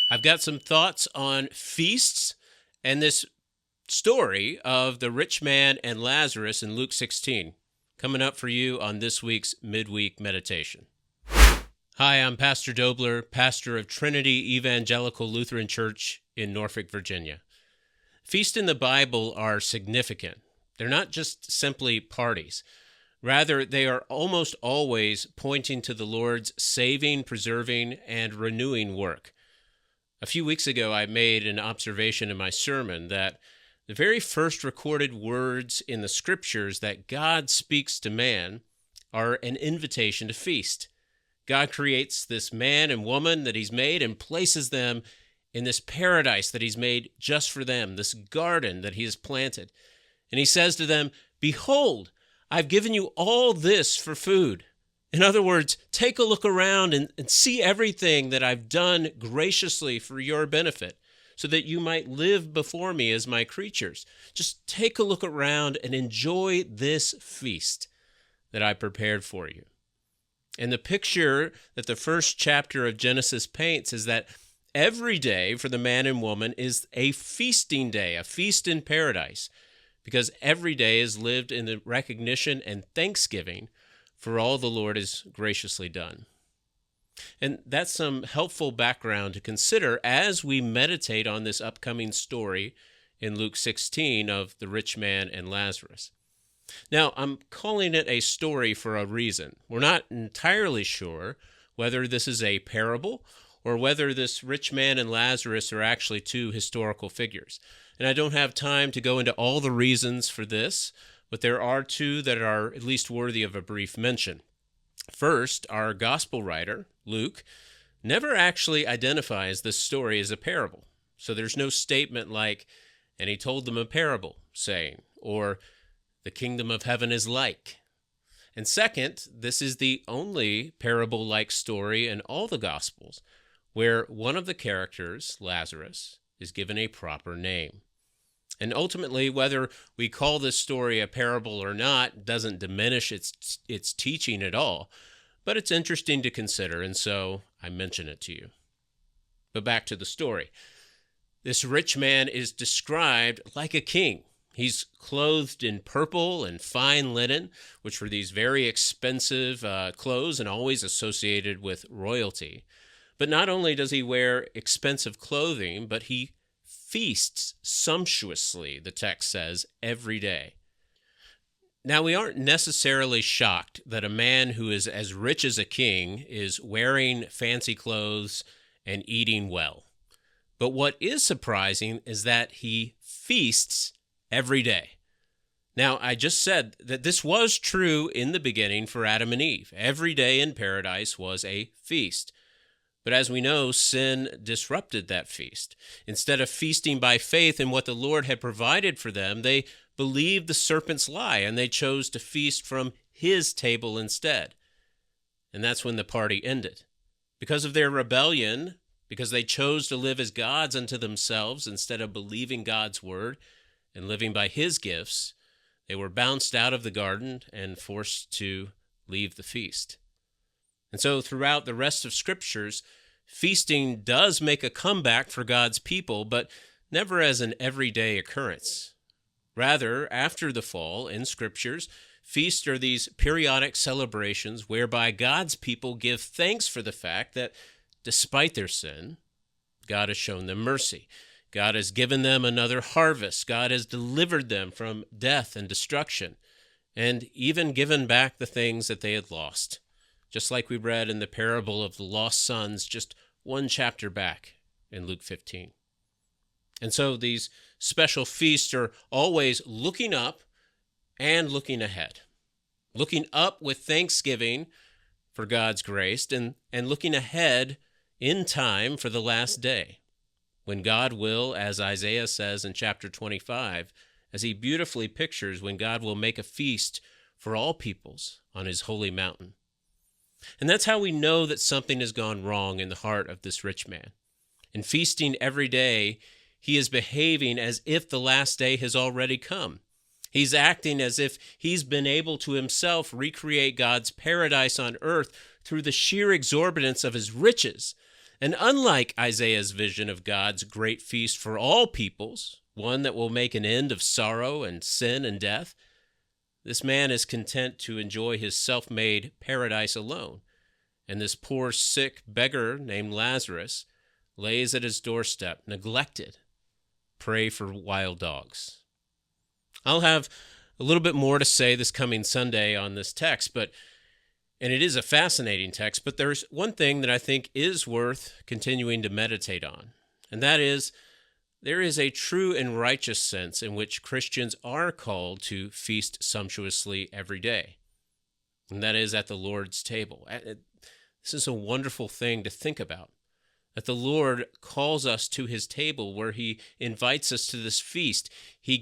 I've got some thoughts on feasts and this story of the rich man and Lazarus in Luke 16 coming up for you on this week's Midweek Meditation. Hi, I'm Pastor Doebler, pastor of Trinity Evangelical Lutheran Church in Norfolk, Virginia. Feasts in the Bible are significant. They're not just simply parties. Rather, they are almost always pointing to the Lord's saving, preserving, and renewing work. A few weeks ago, I made an observation in my sermon that the very first recorded words in the Scriptures that God speaks to man are an invitation to feast. God creates this man and woman that He's made and places them in this paradise that He's made just for them, this garden that He has planted. And He says to them, "Behold, I've given you all this for food." In other words, take a look around and see everything that I've done graciously for your benefit, so that you might live before me as my creatures. Just take a look around and enjoy this feast that I prepared for you. And the picture that the first chapter of Genesis paints is that every day for the man and woman is a feasting day, a feast in paradise, because every day is lived in the recognition and thanksgiving for all the Lord has graciously done. And that's some helpful background to consider as we meditate on this upcoming story in Luke 16 of the rich man and Lazarus. Now, I'm calling it a story for a reason. We're not entirely sure whether this is a parable or whether this rich man and Lazarus are actually two historical figures. And I don't have time to go into all the reasons for this, but there are two that are at least worthy of a brief mention. First, our gospel writer, Luke, never actually identifies this story as a parable. So there's no statement like, "And he told them a parable," saying, or "the kingdom of heaven is like." And second, this is the only parable-like story in all the Gospels where one of the characters, Lazarus, is given a proper name. And ultimately, whether we call this story a parable or not doesn't diminish its teaching at all, but it's interesting to consider, and so I mention it to you. But back to the story. This rich man is described like a king. He's clothed in purple and fine linen, which were these very expensive clothes and always associated with royalty. But not only does he wear expensive clothing, but he feasts sumptuously, the text says, every day. Now, we aren't necessarily shocked that a man who is as rich as a king is wearing fancy clothes and eating well. But what is surprising is that he feasts every day. Now, I just said that this was true in the beginning for Adam and Eve. Every day in paradise was a feast. But as we know, sin disrupted that feast. Instead of feasting by faith in what the Lord had provided for them, they believed the serpent's lie, and they chose to feast from his table instead. And that's when the party ended. Because of their rebellion, because they chose to live as gods unto themselves instead of believing God's word and living by his gifts, they were bounced out of the garden and forced to leave the feast. And so throughout the rest of Scriptures, feasting does make a comeback for God's people, but never as an everyday occurrence. Rather, after the fall in Scriptures, feasts are these periodic celebrations whereby God's people give thanks for the fact that despite their sin, God has shown them mercy. God has given them another harvest. God has delivered them from death and destruction, and even given back the things that they had lost. Just like we read in the parable of the lost sons just one chapter back in Luke 15. And so these special feasts are always looking up and looking ahead. Looking up with thanksgiving for God's grace and looking ahead in time for the last day, when God will, as Isaiah says in chapter 25, as he beautifully pictures when God will make a feast for all peoples on his holy mountain. And that's how we know that something has gone wrong in the heart of this rich man. In feasting every day, he is behaving as if the last day has already come. He's acting as if he's been able to himself recreate God's paradise on earth through the sheer exorbitance of his riches, And unlike Isaiah's vision of God's great feast for all peoples, one that will make an end of sorrow and sin and death, this man is content to enjoy his self-made paradise alone. And this poor, sick beggar named Lazarus lays at his doorstep, neglected, prey for wild dogs. I'll have a little bit more to say this coming Sunday on this text, and it is a fascinating text, but there's one thing that I think is worth continuing to meditate on, and that is there is a true and righteous sense in which Christians are called to feast sumptuously every day, and that is at the Lord's table. This is a wonderful thing to think about, that the Lord calls us to his table where he invites us to this feast. He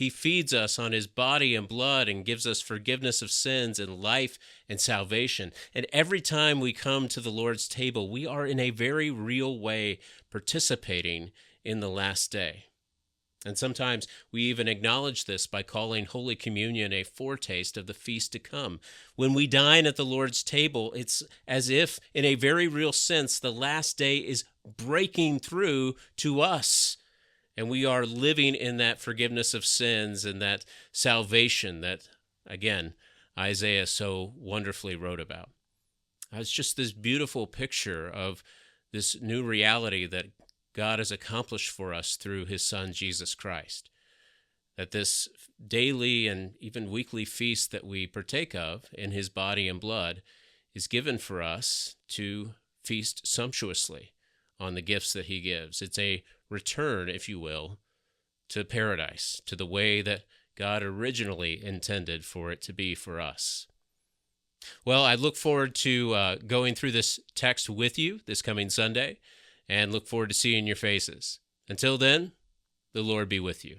feeds us on his body and blood and gives us forgiveness of sins and life and salvation. And every time we come to the Lord's table, we are in a very real way participating in the last day. And sometimes we even acknowledge this by calling Holy Communion a foretaste of the feast to come. When we dine at the Lord's table, it's as if, in a very real sense, the last day is breaking through to us. And we are living in that forgiveness of sins and that salvation that, again, Isaiah so wonderfully wrote about. It's just this beautiful picture of this new reality that God has accomplished for us through his Son, Jesus Christ. That this daily and even weekly feast that we partake of in his body and blood is given for us to feast sumptuously on the gifts that he gives. It's a return, if you will, to paradise, to the way that God originally intended for it to be for us. Well, I look forward to going through this text with you this coming Sunday, and look forward to seeing your faces. Until then, the Lord be with you.